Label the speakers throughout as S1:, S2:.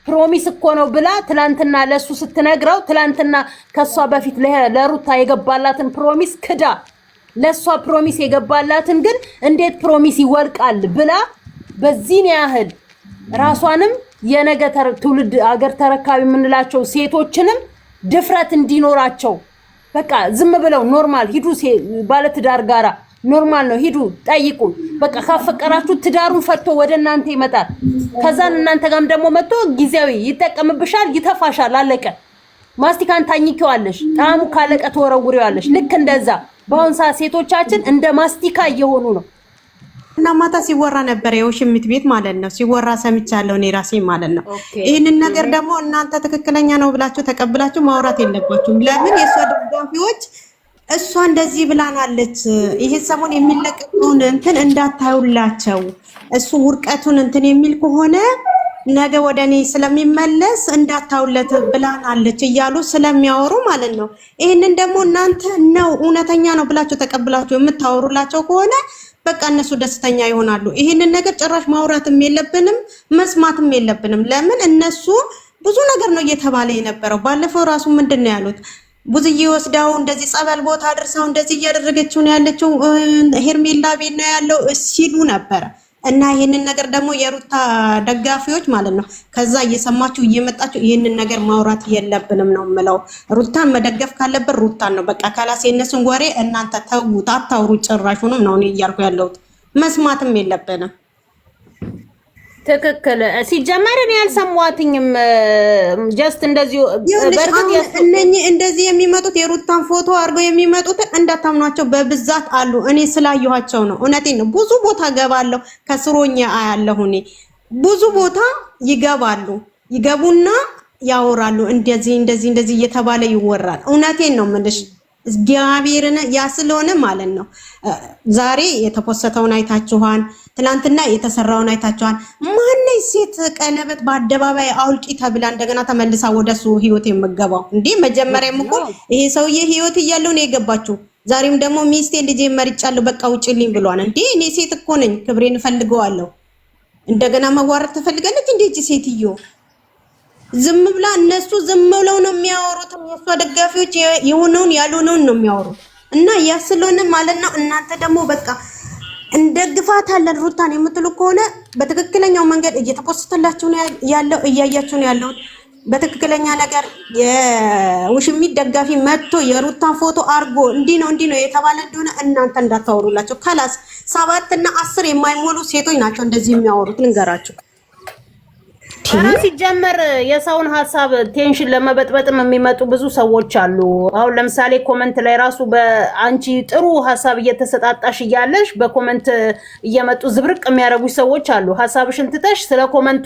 S1: ፕሮሚስ እኮ ነው ብላ ትላንትና ለሱ ስትነግረው ትላንትና ከሷ በፊት ለሩታ የገባላትን ፕሮሚስ ክዳ ለሷ ፕሮሚስ የገባላትን ግን እንዴት ፕሮሚስ ይወልቃል ብላ በዚህን ያህል ራሷንም የነገ ትውልድ አገር ተረካቢ የምንላቸው ሴቶችንም ድፍረት እንዲኖራቸው በቃ ዝም ብለው ኖርማል ሂዱ ባለትዳር ጋራ ኖርማል ነው ሂዱ ጠይቁ በቃ ካፈቀራችሁ ትዳሩን ፈቶ ወደ እናንተ ይመጣል ከዛን እናንተ ጋርም ደግሞ መጥቶ ጊዜያዊ ይጠቀምብሻል ይተፋሻል አለቀ ማስቲካን ታኝኪዋለሽ ጣሙ ካለቀ ተወረውሪዋለሽ ልክ እንደዛ በአሁን ሰዓት ሴቶቻችን እንደ ማስቲካ እየሆኑ ነው
S2: እና ማታ ሲወራ ነበር የውሽሚት ቤት ማለት ነው ሲወራ ሰምቻለሁ እኔ ራሴ ማለት ነው ይሄንን ነገር ደግሞ እናንተ ትክክለኛ ነው ብላችሁ ተቀብላችሁ ማውራት የለባችሁም ለምን የሷ ደጋፊዎች እሷ እንደዚህ ብላናለች ይሄ ሰሞን የሚለቀቀውን እንትን እንዳታዩላቸው እሱ ውርቀቱን እንትን የሚል ከሆነ ነገ ወደኔ ስለሚመለስ እንዳታውለት ብላናለች እያሉ ስለሚያወሩ ማለት ነው ይሄንን ደግሞ እናንተ ነው እውነተኛ ነው ብላችሁ ተቀብላችሁ የምታወሩላቸው ከሆነ በቃ እነሱ ደስተኛ ይሆናሉ ይሄንን ነገር ጭራሽ ማውራትም የለብንም መስማትም የለብንም ለምን እነሱ ብዙ ነገር ነው እየተባለ የነበረው ባለፈው ራሱ ምንድነው ያሉት ብዙዬ ወስዳው እንደዚህ ጸበል ቦታ አድርሰው እንደዚህ እያደረገችው ነው ያለችው ሄርሜላ ቤት ነው ያለው ሲሉ ነበር እና ይሄንን ነገር ደግሞ የሩታ ደጋፊዎች ማለት ነው ከዛ እየሰማችሁ እየመጣችሁ ይሄንን ነገር ማውራት የለብንም ነው የምለው ሩታን መደገፍ ካለበት ሩታን ነው በቃ ካላስ የነሱን ወሬ እናንተ ተውት አታውሩ ጭራሹንም ነው እኔ እያልኩ ያለሁት መስማትም የለብንም
S1: ትክክል ሲጀመር እኔ ያልሰማዋትኝም ጀስት እንደዚህ በርግጥ
S2: እነኚህ እንደዚህ የሚመጡት የሩታን ፎቶ አድርገው የሚመጡት እንዳታምኗቸው በብዛት አሉ እኔ ስላየኋቸው ነው እውነቴን ነው ብዙ ቦታ ገባለሁ ከስሮኛ አያለሁ እኔ ብዙ ቦታ ይገቡና ያወራሉ እንደዚህ እየተባለ ይወራል እውነቴን ነው የምልሽ እግዚአብሔርን ያስለሆነ ማለት ነው ዛሬ የተፖስተውን አይታችኋል ትላንትና የተሰራውን አይታችኋል ማንነይ ሴት ቀለበት በአደባባይ አውልቂ ተብላ እንደገና ተመልሳ ወደሱ ህይወት የምገባው እንዴ መጀመሪያም እኮ ይሄ ሰውዬ ህይወት እያለው ነው የገባችው ዛሬም ደግሞ ሚስቴ ልጄ መርጫለሁ በቃ ውጪልኝ ብሏል እንዴ እኔ ሴት እኮ ነኝ ክብሬን ፈልገዋለሁ እንደገና መዋረድ ትፈልጋለች እንዴ እቺ ሴትዮ ዝም ብላ እነሱ ዝም ብለው ነው የሚያወሩት የሷ ደጋፊዎች የሆነውን ያልሆነውን ነው የሚያወሩት እና ያስለሆነ ማለት ነው እናንተ ደግሞ በቃ እንደግፋታለን ሩታን የምትሉ ከሆነ በትክክለኛው መንገድ እየተፖስተላችሁ ነው ያለው እያያችሁ ነው ያለው በትክክለኛ ነገር የውሽሚት ደጋፊ መጥቶ የሩታን ፎቶ አርጎ እንዲ ነው የተባለ እንደሆነ እናንተ እንዳታወሩላችሁ ካላስ 7 እና 10 የማይሞሉ ሴቶች ናቸው እንደዚህ የሚያወሩት ልንገራችሁ
S1: ሲጀመር የሰውን ሐሳብ ቴንሽን ለመበጥበጥም የሚመጡ ብዙ ሰዎች አሉ አሁን ለምሳሌ ኮሜንት ላይ ራሱ በአንቺ ጥሩ ሐሳብ እየተሰጣጣሽ ይያለሽ በኮሜንት እየመጡ ዝብርቅ የሚያደርጉ ሰዎች አሉ ሐሳብሽን ትተሽ ስለ ኮሜንቱ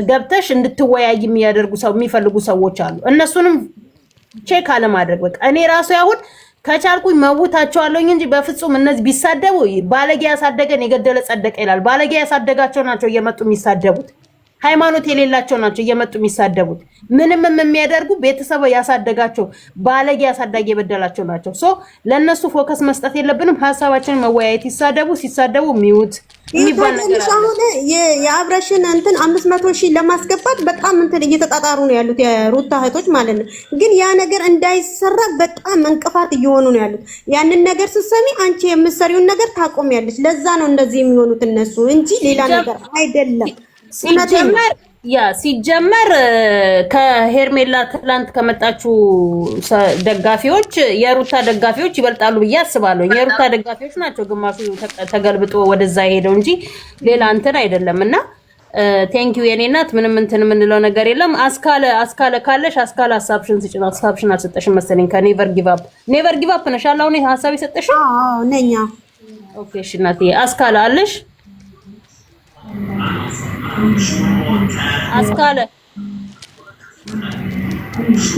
S1: ገብተሽ እንድትወያይ የሚፈልጉ ሰዎች አሉ እነሱንም ቼክ አለ ማድረግ በቃ እኔ ራሱ ያሁን ከቻልኩኝ መውታቸዋለሁኝ እንጂ በፍጹም እነዚህ ቢሳደቡ ባለጌ ያሳደገን የገደለ ጸደቀ ይላል ባለጌ ያሳደጋቸው ናቸው እየመጡ የሚሳደቡት ሃይማኖት የሌላቸው ናቸው እየመጡ የሚሳደቡት ምንም የሚያደርጉ ቤተሰብ ያሳደጋቸው ባለጌ ያሳዳጊ የበደላቸው ናቸው ሶ ለነሱ ፎከስ መስጠት የለብንም ሐሳባችንን መወያየት ሲሳደቡ ሚውት የሚባል ነገር አለ
S2: የአብረሽን እንትን 500,000 ለማስገባት በጣም እንትን እየተጣጣሩ ነው ያሉት የሩታ እህቶች ማለት ነው ግን ያ ነገር እንዳይሰራ በጣም እንቅፋት እየሆኑ ነው ያሉት ያንን ነገር ስትሰሚ አንቺ የምትሰሪውን ነገር ታቆሚያለሽ ለዛ ነው እንደዚህ የሚሆኑት እነሱ እንጂ ሌላ ነገር አይደለም
S1: ሲጀመር ከሄርሜላ ትላንት ከመጣችሁ ደጋፊዎች የሩታ ደጋፊዎች ይበልጣሉ ብዬ አስባለሁ የሩታ ደጋፊዎች ናቸው ግማሹ ተገልብጦ ወደዛ ሄደው እንጂ ሌላ እንትን አይደለምና ቴንክ ዩ የኔ እናት ምንም እንትን ምንለው ነገር የለም አስካለ ካለሽ አስካለ ሐሳብሽን ስጭ ሐሳብሽን አልሰጠሽም መሰለኝ ከኔቨር ጊቭ አፕ ነሽ አላው ነው ሐሳብ ይሰጠሽ
S2: አዎ ነኛ
S1: ኦኬ እሺ እናቴ አስካለ አለሽ አስካለ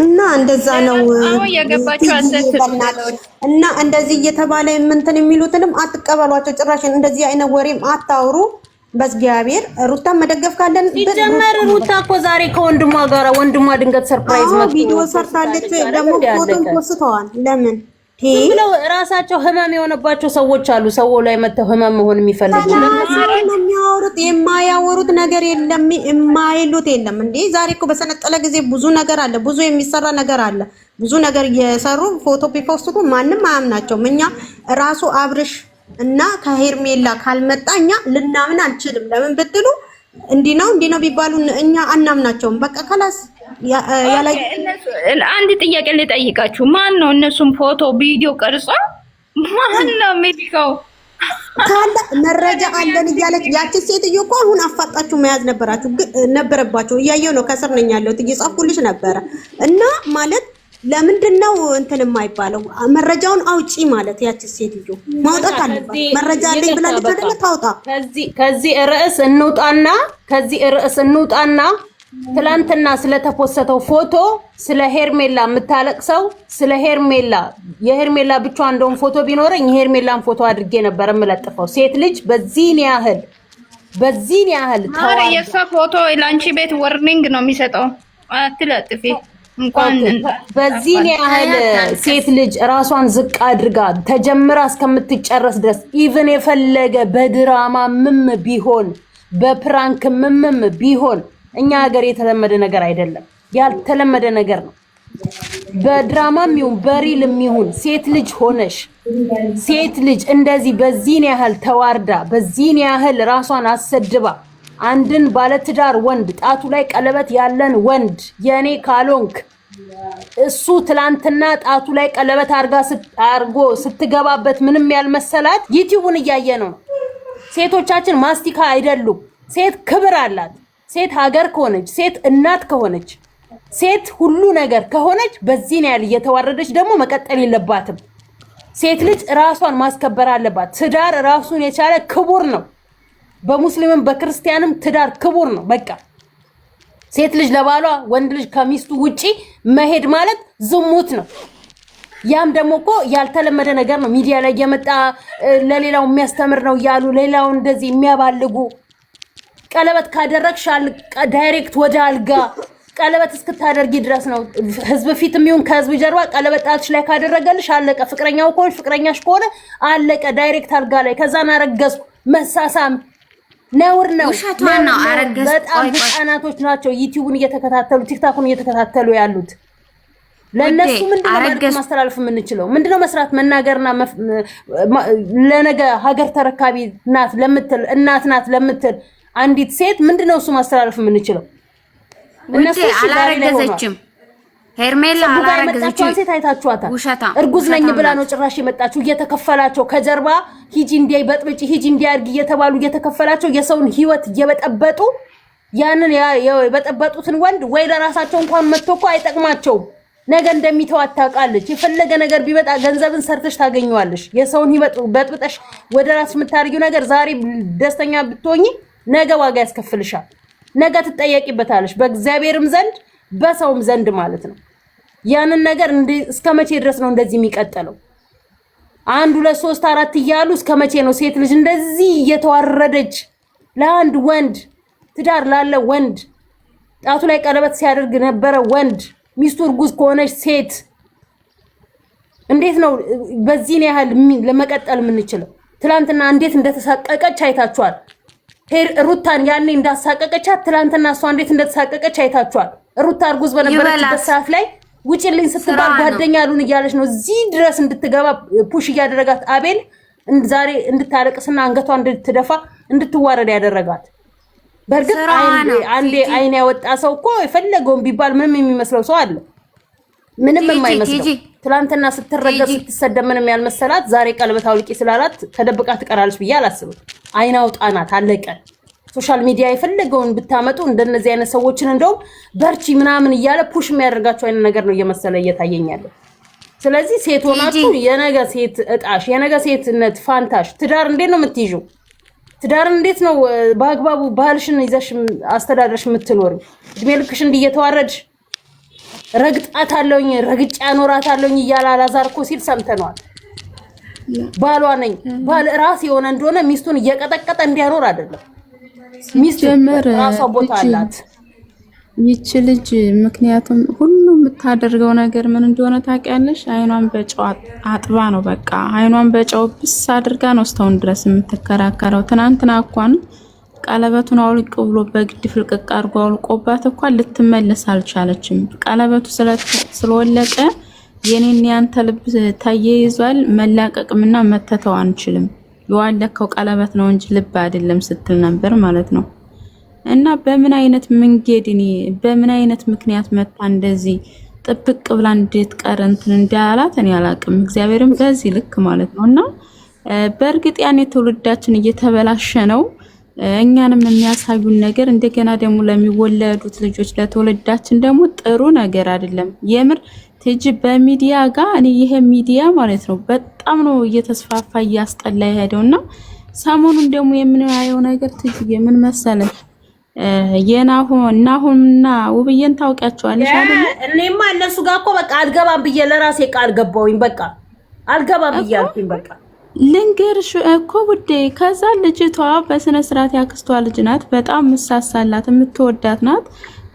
S2: እና እንደዛ ነው
S3: የገባችሁ
S2: እና እንደዚህ እየተባለ እንትን የሚሉትንም አትቀበሏቸው ጭራሽ እንደዚህ አይነት ወሬም አታውሩ በእግዚአብሔር ሩታ መደገፍ ካለን
S1: ሲጀመር ሩታ እኮ ዛሬ ከወንድሟ ጋር ወንድሟ ድንገት ሰርፕራይዝ መጥቶ
S2: ቪዲዮ ሰርታለች ደግሞ ፎቶን ፖስተዋል ለምን
S1: ብለው ራሳቸው ህመም የሆነባቸው ሰዎች አሉ። ሰው ላይ መተው ህመም መሆን የሚፈልጉ
S2: የሚያወሩት የማያወሩት ነገር የለም፣ የማይሉት የለም። እንዴ ዛሬ እኮ በሰነጠለ ጊዜ ብዙ ነገር አለ፣ ብዙ የሚሰራ ነገር አለ። ብዙ ነገር እየሰሩ ፎቶ ቢፖስቱ ማንም አያምናቸውም። እኛ ራሱ አብርሽ እና ከሄርሜላ ካልመጣ እኛ ልናምን አንችልም። ለምን ብትሉ እንዲህ ነው ቢባሉ እኛ አናምናቸውም። በቃ ከላስ
S3: አንድ ጥያቄ ልጠይቃችሁ። ማን ነው እነሱም ፎቶ ቪዲዮ ቀርጾ ማን ነው የሚልከው?
S2: ካለ መረጃ አለን እያለች ያቺ ሴትዮ እኮ አሁን አፋጣችሁ መያዝ ነበረባችሁ። እያየሁ ነው፣ ከስር ነኝ ያለሁት እየጻፍኩልሽ ነበረ። እና ማለት ለምንድነው እንትን የማይባለው? መረጃውን አውጪ ማለት ያቺ ሴትዮ ማውጣት አለባት። መረጃ አለኝ ብላለች አይደል? ታውጣ።
S1: ከዚህ ርዕስ እንውጣና ትላንትና ስለተፖሰተው ፎቶ ስለ ሄርሜላ የምታለቅሰው ስለ የሄርሜላ ብቻዋን እንደውም ፎቶ ቢኖረኝ የሄርሜላን ፎቶ አድርጌ ነበር የምለጥፈው። ሴት ልጅ በዚህን ያህል
S3: ታዲያ የሷ ፎቶ ላንቺ ቤት ወርኒንግ ነው የሚሰጠው። አትለጥፊ እንኳን
S1: በዚህን ያህል ሴት ልጅ ራሷን ዝቅ አድርጋ ተጀምራ እስከምትጨረስ ድረስ ኢቭን የፈለገ በድራማ ቢሆን በፕራንክ ቢሆን እኛ ሀገር የተለመደ ነገር አይደለም፣ ያልተለመደ ነገር ነው። በድራማም ይሁን በሪልም ይሁን ሴት ልጅ እንደዚህ በዚህን ያህል ተዋርዳ በዚህን ያህል ራሷን አሰድባ አንድን ባለትዳር ወንድ ጣቱ ላይ ቀለበት ያለን ወንድ የኔ ካልሆንክ እሱ ትላንትና ጣቱ ላይ ቀለበት አርጎ ስትገባበት ምንም ያልመሰላት ዩቲዩብን እያየ ነው። ሴቶቻችን ማስቲካ አይደሉም። ሴት ክብር አላት። ሴት ሀገር ከሆነች፣ ሴት እናት ከሆነች፣ ሴት ሁሉ ነገር ከሆነች በዚህ ነው ያለ እየተዋረደች ደግሞ መቀጠል የለባትም። ሴት ልጅ ራሷን ማስከበር አለባት። ትዳር ራሱን የቻለ ክቡር ነው። በሙስሊምም በክርስቲያንም ትዳር ክቡር ነው። በቃ ሴት ልጅ ለባሏ ወንድ ልጅ ከሚስቱ ውጪ መሄድ ማለት ዝሙት ነው። ያም ደግሞ እኮ ያልተለመደ ነገር ነው። ሚዲያ ላይ የመጣ ለሌላው የሚያስተምር ነው ያሉ ሌላው እንደዚህ የሚያባልጉ ቀለበት ካደረግሽ ዳይሬክት ወደ አልጋ ቀለበት እስክታደርጊ ድረስ ነው። ህዝብ ፊትም ይሁን ከህዝብ ጀርባ ቀለበት ጣትሽ ላይ ካደረገልሽ አለቀ። ፍቅረኛው ከሆነሽ ፍቅረኛሽ ከሆነ አለቀ። ዳይሬክት አልጋ ላይ ከዛና አረገዝኩ መሳሳም ነውር ነው። በጣም ህፃናቶች ናቸው ዩቲዩብን እየተከታተሉ ቲክቶክን እየተከታተሉ ያሉት። ለነሱ ምንድነው ማስተላለፍ የምንችለው? ምንድነው መስራት መናገርና ለነገ ሀገር ተረካቢ ናት ለምትል እናት ናት ለምትል አንዲት ሴት ምንድነው እሱ ማስተላለፍ የምንችለው?
S4: እነሱ አላረገዘችም። ሄርሜላ አላረገዘችም።
S1: ሴት አይታችኋታል። እርጉዝ ነኝ ብላ ነው ጭራሽ የመጣችው። እየተከፈላቸው ከጀርባ ሂጂ እንዲያይ በጥብጪ ሂጂ እንዲያርግ እየተባሉ እየተከፈላቸው የሰውን ህይወት እየበጠበጡ ያንን የበጠበጡትን ወንድ ወይ ለራሳቸው እንኳን መጥቶ እኮ አይጠቅማቸውም። ነገ እንደሚተው አታውቃለች። የፈለገ ነገር ቢመጣ ገንዘብን ሰርተሽ ታገኘዋለሽ። የሰውን ህይወት በጥብጠሽ ወደ ራስሽ የምታርጊው ነገር ዛሬ ደስተኛ ብትሆኚ ነገ ዋጋ ያስከፍልሻል። ነገ ትጠየቂበታለሽ፣ በእግዚአብሔርም ዘንድ በሰውም ዘንድ ማለት ነው። ያንን ነገር እስከመቼ ድረስ ነው እንደዚህ የሚቀጥለው? 1 2 3 4 እያሉ እስከመቼ ነው ሴት ልጅ እንደዚህ እየተዋረደች ለአንድ ወንድ ትዳር ላለ ወንድ ጣቱ ላይ ቀለበት ሲያደርግ ነበረ ወንድ ሚስቱ እርጉዝ ከሆነች ሴት እንዴት ነው በዚህን ያህል ለመቀጠል የምንችለው? ትላንትና እንዴት እንደተሳቀቀች አይታችኋል። ሩታን ያኔ እንዳሳቀቀቻት ትላንትና እሷ እንዴት እንደተሳቀቀች አይታችኋል። ሩታ እርጉዝ በነበረችበት ሰዓት ላይ ውጪልኝ ስትባል ጓደኛ አሉን እያለች ነው እዚህ ድረስ እንድትገባ ፑሽ እያደረጋት አቤል ዛሬ እንድታለቅስና አንገቷ እንድትደፋ እንድትዋረድ ያደረጋት። በርግጥ አንዴ አይን ያወጣ ሰው እኮ የፈለገውን ቢባል ምንም የሚመስለው ሰው አለ። ምንም የማይመስለው ትላንትና ስትረገጥ ስትሰደብ ምንም ያልመሰላት ዛሬ ቀለበት አውልቂ ስላላት ተደብቃ ትቀራለች ብዬ አላስብም። አይን አውጣናት አለቀ። ሶሻል ሚዲያ የፈለገውን ብታመጡ እንደነዚህ አይነት ሰዎችን እንደው በርቺ ምናምን እያለ ፑሽ የሚያደርጋቸው አይነት ነገር ነው እየመሰለ እየታየኛል። ስለዚህ ሴት ሆናችሁ የነገ ሴት እጣሽ የነገ ሴትነት ፋንታሽ ትዳር እንዴት ነው የምትይዡ? ትዳር እንዴት ነው በአግባቡ ባህልሽን ይዘሽ አስተዳደርሽ የምትኖር? እድሜ ልክሽ እንዲየተዋረድሽ ረግጣታለሁኝ ረግጫ ያኖራታለሁኝ እያለ አላዛር እኮ ሲል ሰምተነዋል። ባሏ ነኝ ባል ራስ የሆነ እንደሆነ ሚስቱን እየቀጠቀጠ እንዲያኖር አይደለም። ሚስቱ ራሷ ቦታ አላት።
S5: ይቺ ልጅ ምክንያቱም ሁሉ የምታደርገው ነገር ምን እንደሆነ ታውቂያለሽ? አይኗን በጨው አጥባ ነው በቃ አይኗን በጨው ብስ አድርጋ ነው እስካሁን ድረስ የምትከራከረው። ትናንትና እንኳን ቀለበቱን አውልቅ ብሎ በግድ ፍልቅቅ አድርጎ አውልቆባት እንኳን ልትመለስ አልቻለችም። ቀለበቱ ስለወለቀ የኔን ያንተ ልብ ተያይዟል መላቀቅምና መተተው አንችልም። የዋለከው ቀለበት ነው እንጂ ልብ አይደለም ስትል ነበር ማለት ነው። እና በምን አይነት መንገድኒ በምን አይነት ምክንያት መጣ እንደዚህ ጥብቅ ብላ እንድትቀር እንትን እንዳላት እኔ አላቅም። እግዚአብሔርም በዚህ ልክ ማለት ነውና በእርግጥ ያኔ ትውልዳችን እየተበላሸ ነው። እኛንም የሚያሳዩን ነገር እንደገና ደግሞ ለሚወለዱት ልጆች ለትውልዳችን ደግሞ ጥሩ ነገር አይደለም። የምር ትጅ በሚዲያ ጋር እኔ ይሄ ሚዲያ ማለት ነው በጣም ነው እየተስፋፋ እያስጠላ ያሄደውና ሰሞኑን ደግሞ የምናየው ነገር ትጅ የምን መሰለሽ የናሆምና ውብዬን ታውቂያቸዋለሽ አይደል?
S1: እኔማ እነሱ ጋር እኮ በቃ አልገባም ብዬ ለራሴ ቃል ገባሁኝ። በቃ አልገባም ብዬ አልኩኝ። በቃ
S5: ልንገርሽ እኮ ውዴ፣ ከዛ ልጅቷ በስነ ስርዓት ያክስቷ ልጅ ናት። በጣም ምሳሳላት የምትወዳት ናት።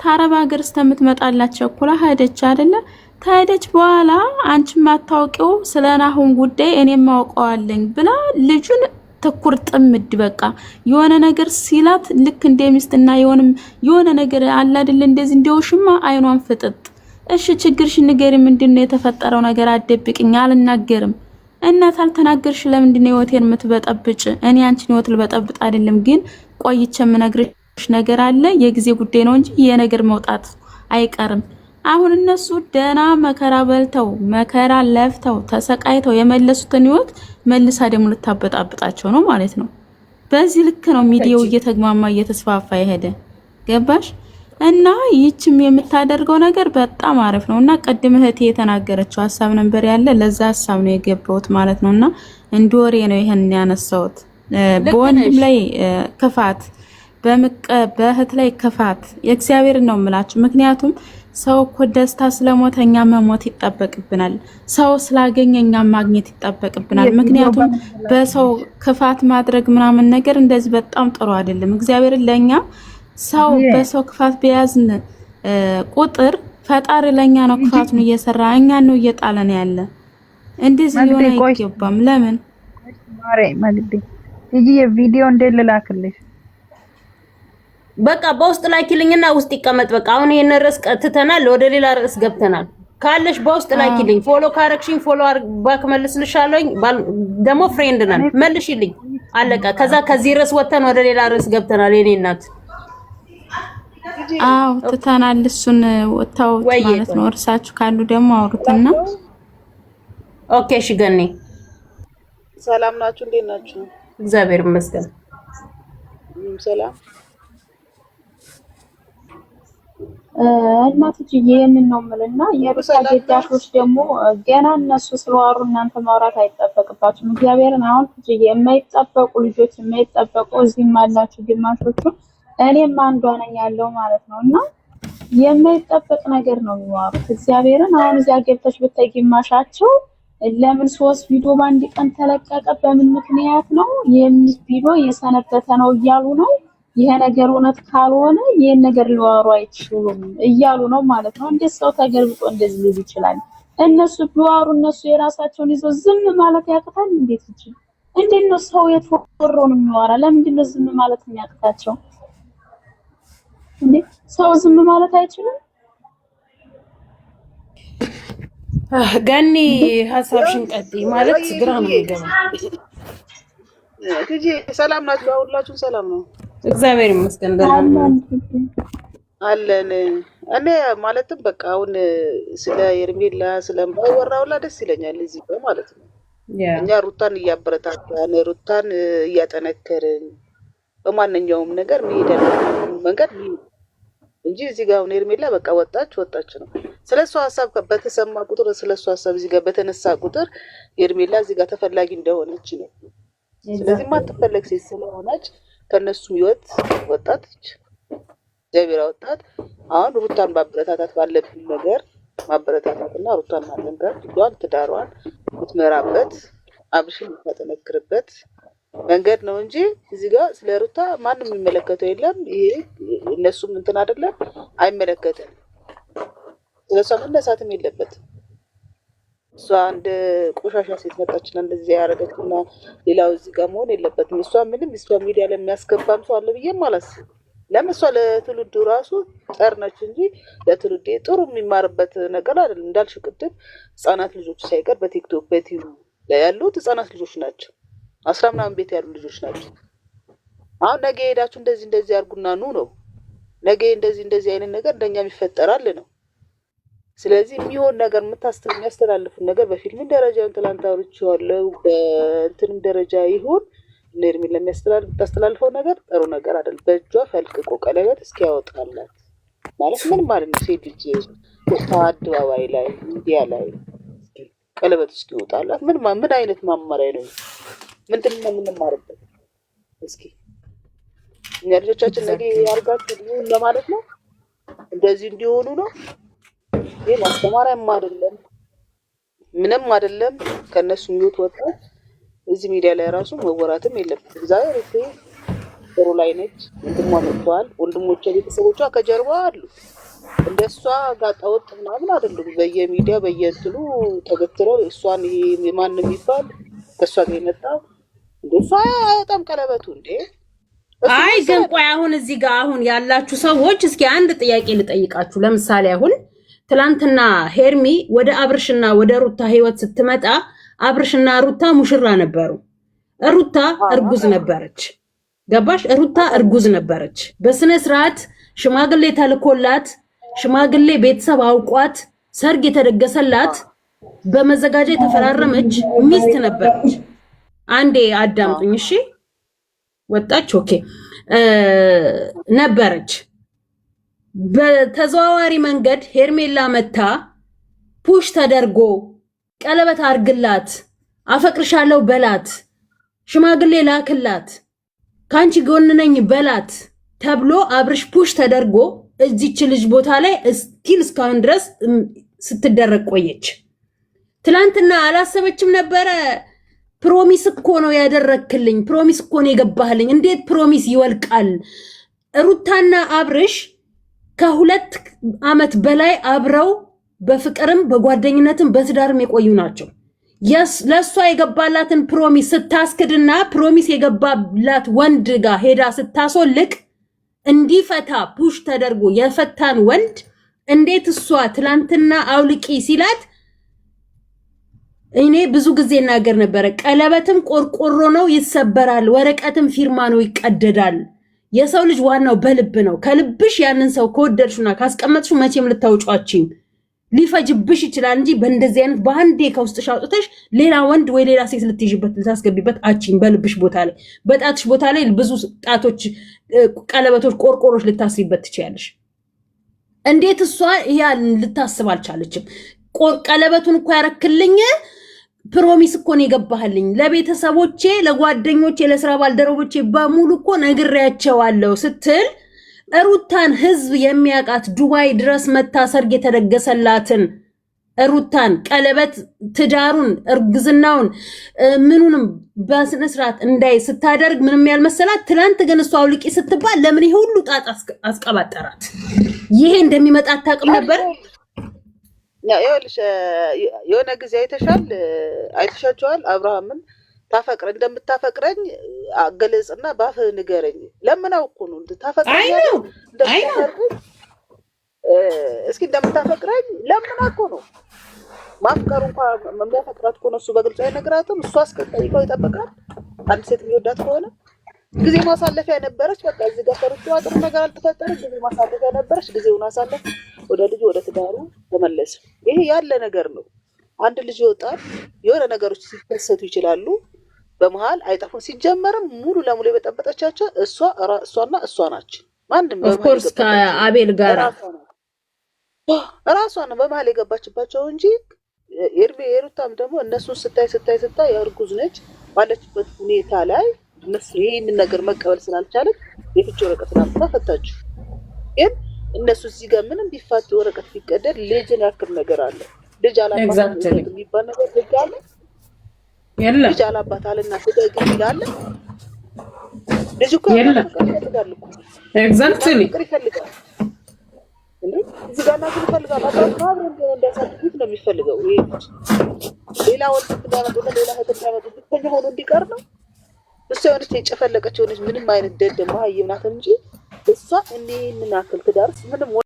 S5: ታረባ ሀገር እስከምትመጣላቸው እኮ ሄደች አይደለ? ታሄደች በኋላ አንቺ ማታውቂው ስለናሆም ጉዳይ እኔም ማውቀዋለኝ ብላ ልጁን ትኩር ጥምድ በቃ የሆነ ነገር ሲላት ልክ እንደሚስትና የሆነ ነገር አለ አይደል እንደዚህ እንደውሽማ አይኗን ፍጥጥ። እሺ ችግርሽ ንገሪ፣ ምንድነው የተፈጠረው ነገር? አደብቅኝ። አልናገርም። እናት አልተናገርሽ ለምንድነው ህይወቴን የምትበጠብጭ? እኔ አንቺን ህይወት ልበጠብጥ አይደለም፣ ግን ቆይቼ የምነግርሽ ነገር አለ። የጊዜ ጉዳይ ነው እንጂ የነገር መውጣት አይቀርም። አሁን እነሱ ደና መከራ በልተው መከራ ለፍተው ተሰቃይተው የመለሱትን ህይወት መልሳ ደግሞ ልታበጣብጣቸው ነው ማለት ነው። በዚህ ልክ ነው ሚዲያው እየተግማማ እየተስፋፋ ይሄደ። ገባሽ? እና ይህችም የምታደርገው ነገር በጣም አሪፍ ነውና ቀድም እህቴ የተናገረችው ሐሳብ ነበር ያለ ለዛ ሐሳብ ነው የገባሁት ማለት ነውና እንዶሬ ነው ይሄን ያነሳውት። በወንድም ላይ ክፋት በእህት ላይ ክፋት የእግዚአብሔር ነው የምላችሁ። ምክንያቱም ሰው እኮ ደስታ ስለሞተኛ መሞት ይጣበቅብናል። ሰው ስላገኘኛ ማግኘት ይጣበቅብናል። ምክንያቱም በሰው ክፋት ማድረግ ምናምን ነገር እንደዚህ በጣም ጥሩ አይደለም። እግዚአብሔር ለኛ ሰው በሰው ክፋት በያዝን ቁጥር ፈጣሪ ለኛ ነው ክፋቱን እየሰራ እኛ ነው እየጣለን ያለ። እንደዚህ ሊሆን አይገባም። ለምን
S6: ማሬ ማግዴ እጂ የቪዲዮ እንደልላክልሽ
S1: በቃ በውስጥ ላኪልኝና ውስጥ ይቀመጥ። በቃ አሁን ይሄን ርዕስ ቀጥተናል፣ ወደ ሌላ ርዕስ ገብተናል። ካለሽ በውስጥ ላኪልኝ። ፎሎ ካረክሽኝ ፎሎ ባክ መልስልሻለሁኝ። ደግሞ ፍሬንድ ነን፣ መልሽልኝ። አለቀ። ከዛ ከዚህ ርዕስ ወተን ወደ ሌላ ርዕስ ገብተናል። የኔ እናት
S5: አው ትተናል። እሱን ወጣው ማለት ነው። እርሳችሁ ካሉ ደግሞ አውሩትና።
S1: ኦኬ እሺ። ገኔ
S7: ሰላም ናችሁ? እንዴት ናችሁ?
S1: እግዚአብሔር ይመስገን።
S7: ሰላም
S3: እናትዬ ይሄንን ነው የምልና የሩታ ጌዳሾች ደግሞ ገና እነሱ ስለዋሩ እናንተ ማውራት አይጠበቅባችሁም። እግዚአብሔርን አሁን ትዬ የማይጠበቁ ልጆች የማይጠበቁ እዚህም አላችሁ ግማሾቹ፣ እኔም አንዷ ነኝ ያለው ማለት ነውና የማይጠበቅ ነገር ነው የሚዋሩት። እግዚአብሔርን አሁን እዚያ ገብተሽ ብታይ ግማሻቸው ለምን 3 ቪዲዮ ባንድ ቀን ተለቀቀ? በምን ምክንያት ነው? ቪዲዮ የሰነበተ ነው እያሉ ነው። ይሄ ነገር እውነት ካልሆነ ይሄን ነገር ሊዋሩ አይችሉም እያሉ ነው ማለት ነው። እንዴት ሰው ተገልብጦ እንደዚህ ሊል ይችላል? እነሱ ቢዋሩ እነሱ የራሳቸውን ይዘው ዝም ማለት ያቅታል? እንዴት ነው ሰው የተወረውን የሚዋራ? ለምንድን ነው ዝም ማለት የሚያቅታቸው? እንዴ ሰው ዝም ማለት አይችልም?
S1: ገኒ ሐሳብሽን ቀጥይ። ማለት ግራ ነው የሚገባው።
S7: ትጂ ሰላም ናችሁ? ሁላችሁም ሰላም ነው?
S1: እግዚአብሔር ይመስገን ደህና
S7: አለን። እኔ ማለትም በቃ አሁን ስለ ሄርሜላ ስለማወራውላ ደስ ይለኛል እዚህ ጋር ማለት ነው። እኛ ሩታን እያበረታታን ሩታን እያጠነከርን በማንኛውም ነገር መሄደን መንገድ እንጂ እዚህ ጋር ሄርሜላ በቃ ወጣች ነው። ስለሷ ሐሳብ በተሰማ ቁጥር ስለሷ ሐሳብ እዚህ ጋር በተነሳ ቁጥር ሄርሜላ እዚህ ጋር ተፈላጊ እንደሆነች ነው። ስለዚህ ማትፈለግ ሴት ስለሆነች ከነሱ ህይወት ወጣች ጀቢራ ወጣት። አሁን ሩታን ማበረታታት ባለብን ነገር ማበረታታትና ሩታን ማጠንከር ያን ትዳሯን ምትመራበት አብሽን የምታጠነክርበት መንገድ ነው እንጂ እዚህ ጋር ስለ ሩታ ማንም የሚመለከተው የለም። ይሄ እነሱም እንትን አይደለም አይመለከተም። ስለሷ መነሳትም የለበትም። እሷ አንድ ቆሻሻ ሴት መጣችና እንደዚህ ያደረገችና ሌላው እዚህ ጋር መሆን የለበትም። እሷ ምንም እሷ ሚዲያ ለሚያስገባም ሰው አለ ብዬ አላስብም። ለምን እሷ ለትውልዱ ራሱ ጠርነች እንጂ ለትውልዱ ጥሩ የሚማርበት ነገር አይደለም። እንዳልሽ ቅድም ህጻናት ልጆች ሳይቀር በቲክቶክ በቲቪ ላይ ያሉት ህጻናት ልጆች ናቸው። 10 ምናምን ቤት ያሉ ልጆች ናቸው። አሁን ነገ ሄዳችሁ እንደዚህ አድርጉና ኑ ነው። ነገ እንደዚህ አይነት ነገር እንደኛም ይፈጠራል ነው። ስለዚህ የሚሆን ነገር የሚያስተላልፉ ነገር በፊልም ደረጃውን ትላንት አውርቼዋለሁ። በእንትንም ደረጃ ይሁን ለርሚ ለሚያስተላልፈው ነገር ጥሩ ነገር አይደል። በእጇ ፈልቅቆ ቀለበት እስኪያወጣላት ማለት ምን ማለት ነው? ሴት ልጅ አደባባይ ላይ ሚዲያ ላይ ቀለበት እስኪወጣላት ምን አይነት ማመሪያ ነው? ምንድን ነው የምንማርበት? እስኪ እኛ ልጆቻችን ነገ ያርጋችሁ ለማለት ነው እንደዚህ እንዲሆኑ ነው። ይሄ ማስተማሪያም አይደለም ምንም አይደለም። ከነሱ የሚወጥ ወጣት እዚህ ሚዲያ ላይ ራሱ መወራትም የለበትም። ዛሬ ጥሩ ላይ ነች። ወንድሟ መጥቷል። ወንድሞቿ ቤተሰቦቿ ከጀርባ አሉ። እንደሷ ጋጣወጥ ምናምን አይደሉም። በየሚዲያ በየእንትኑ ተገትረው እሷን ይሄ ማን የሚባል ከሷ ጋር የመጣው እንደሷ በጣም ቀለበቱ እንዴ።
S1: አይ ግን ቆይ አሁን እዚህ ጋር አሁን ያላችሁ ሰዎች እስኪ አንድ ጥያቄ ልጠይቃችሁ። ለምሳሌ አሁን ትላንትና ሄርሚ ወደ አብርሽና ወደ ሩታ ህይወት ስትመጣ አብርሽና ሩታ ሙሽራ ነበሩ። ሩታ እርጉዝ ነበረች። ገባሽ? ሩታ እርጉዝ ነበረች። በስነ ስርዓት ሽማግሌ ተልኮላት ሽማግሌ ቤተሰብ አውቋት ሰርግ የተደገሰላት በመዘጋጃ የተፈራረመች ሚስት ነበረች። አንዴ አዳምጡኝ እሺ። ወጣች ኦኬ ነበረች። በተዘዋዋሪ መንገድ ሄርሜላ መታ ፑሽ ተደርጎ ቀለበት አርግላት፣ አፈቅርሻለሁ በላት፣ ሽማግሌ ላክላት፣ ካንቺ ጎን ነኝ በላት ተብሎ አብርሽ ፑሽ ተደርጎ እዚች ልጅ ቦታ ላይ እስካሁን ድረስ ስትደረግ ቆየች። ትላንትና አላሰበችም ነበረ? ፕሮሚስ እኮ ነው ያደረክልኝ፣ ፕሮሚስ እኮ ነው የገባህልኝ። እንዴት ፕሮሚስ ይወልቃል? ሩታና አብርሽ ከ2 ዓመት በላይ አብረው በፍቅርም በጓደኝነትም በትዳርም የቆዩ ናቸው። ለሷ የገባላትን ፕሮሚስ ስታስክድና ፕሮሚስ የገባላት ወንድ ጋር ሄዳ ስታሶልቅ እንዲፈታ ፑሽ ተደርጎ የፈታን ወንድ እንዴት እሷ ትላንትና አውልቂ ሲላት እኔ ብዙ ጊዜ እናገር ነበረ። ቀለበትም ቆርቆሮ ነው ይሰበራል፣ ወረቀትም ፊርማ ነው ይቀደዳል። የሰው ልጅ ዋናው በልብ ነው። ከልብሽ ያንን ሰው ከወደድሽና ካስቀመጥሽው መቼም ልታውጫችኝ ሊፈጅብሽ ይችላል እንጂ በእንደዚህ አይነት በአንዴ ከውስጥሽ አውጥተሽ ሌላ ወንድ ወይ ሌላ ሴት ልታስገቢበት አቺን። በልብሽ ቦታ ላይ በጣትሽ ቦታ ላይ ብዙ ጣቶች ቀለበቶች ቆርቆሮች ልታስሪበት ትችያለሽ። እንዴት እሷ ያን ልታስብ አልቻለችም? ቀለበቱን እኮ ያረክልኝ ፕሮሚስ እኮ ነው የገባህልኝ፣ ለቤተሰቦቼ ለጓደኞቼ ለስራ ባልደረቦቼ በሙሉ እኮ ነግሬያቸዋለሁ ስትል ሩታን ህዝብ የሚያውቃት ዱባይ ድረስ መታ ሰርግ የተደገሰላትን ሩታን ቀለበት ትዳሩን እርግዝናውን ምኑንም በስነ ስርዓት እንዳይ ስታደርግ ምንም ያልመሰላት ትላንት ግን እሷ አውልቂ ስትባል ለምን ይሄ ሁሉ ጣጣ አስቀባጠራት? ይሄ እንደሚመጣ አታውቅም ነበር?
S7: ይኸውልሽ የሆነ ጊዜ አይተሻቸዋል። አብርሃምን እንደምታፈቅረኝ አገለጽና ባፍህ ንገረኝ። ለምናው እኮ ነው እንድታፈቅረኝ እስኪ እንደምታፈቅረኝ ለምና እኮ ነው። ማፍቀሩ እንኳን የሚያፈቅራት እኮ ነው እሱ በግልጽ አይነግራትም። እሷ አስቀጣይቀው ይጠብቃል። አንድ ሴት የሚወዳት ከሆነ ጊዜ ማሳለፊያ ነበረች። በቃ እዚህ ጋር ፈርቶ ጥሩ ነገር አልተፈጠረም። ጊዜ ማሳለፊያ ነበረች። ጊዜውን አሳለፍ፣ ወደ ልጁ ወደ ትዳሩ ተመለሰ። ይሄ ያለ ነገር ነው። አንድ ልጅ ይወጣል። የሆነ ነገሮች ሲከሰቱ ይችላሉ። በመሃል አይጠፉም። ሲጀመርም ሙሉ ለሙሉ የበጠበጠቻቸው እሷና እሷ ናቸው። ማንንም
S1: ኦፍኮርስ ከአቤል ጋር
S7: ራሷ ነው በመሃል የገባችባቸው እንጂ የሩታም ደግሞ እነሱን ስታይ እርጉዝ ነች ባለችበት ሁኔታ ላይ እነሱ ይህንን ነገር መቀበል ስላልቻለች የፍቺ ወረቀትን አምጥታ ፈታችሁ። ግን እነሱ እዚህ ጋር ምንም ቢፋቱ ወረቀት ቢቀደድ ልጅን ያክል ነገር አለ። ልጅ አላባት የሚባል ነገር ልጅ አለ የለም። ልጅ አላባት አለና ስደግ ይላል። ልጅ እኮ ይፈልጋል እኮ ኤግዛክትሊ ይፈልጋል እንዴ እዚህ ጋር እናት ይፈልጋል አባቱ አብረን እንዲያሳድጉት ነው የሚፈልገው። ይሄ ሌላ ወንድ እንዲያመጡና ሌላ እህት እንዲያመጡ ብቻ ሆኖ እንዲቀር ነው። እሷ የሆነች የጨፈለቀች የሆነች ምንም አይነት ደደማ ይምናት እንጂ እሷ እኔን አክል ትዳርስ ምንም